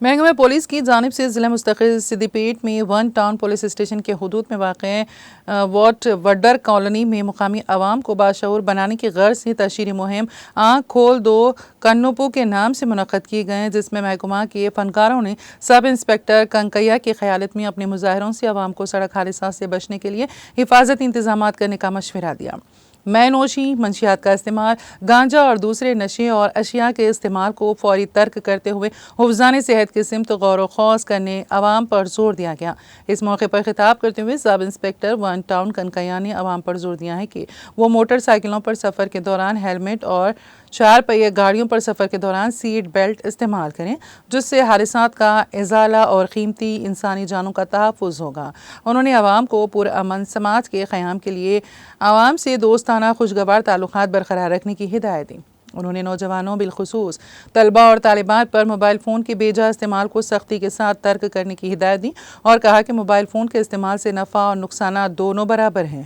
محکمہ پولیس کی جانب سے ضلع مستقل سدی پیٹ میں ون ٹاؤن پولیس اسٹیشن کے حدود میں واقع واٹ وڈر کالونی میں مقامی عوام کو باشعور بنانے کی غرض سے تشہیری مہم آنکھ کھول دو کنوپو کے نام سے منعقد کی گئے، جس میں محکمہ کے فنکاروں نے سب انسپکٹر کنکیا کی قیادت میں اپنے مظاہروں سے عوام کو سڑک حادثات سے بچنے کے لیے حفاظتی انتظامات کرنے کا مشورہ دیا۔ میں نوشی، منشیات کا استعمال، گانجا اور دوسرے نشے اور اشیاء کے استعمال کو فوری ترک کرتے ہوئے حفظان صحت کی سمت غور و خوض کرنے عوام پر زور دیا گیا۔ اس موقع پر خطاب کرتے ہوئے سب انسپکٹر ون ٹاؤن کنکیا نے عوام پر زور دیا ہے کہ وہ موٹر سائیکلوں پر سفر کے دوران ہیلمٹ اور 4 پہیہ گاڑیوں پر سفر کے دوران سیٹ بیلٹ استعمال کریں، جس سے حادثات کا ازالہ اور قیمتی انسانی جانوں کا تحفظ ہوگا۔ انہوں نے عوام کو پرامن سماج کے قیام کے لیے عوام سے دوستانہ خوشگوار تعلقات برقرار رکھنے کی ہدایت دی۔ انہوں نے نوجوانوں بالخصوص طلبہ اور طالبات پر موبائل فون کے بے جا استعمال کو سختی کے ساتھ ترک کرنے کی ہدایت دی اور کہا کہ موبائل فون کے استعمال سے نفع اور نقصانات دونوں برابر ہیں۔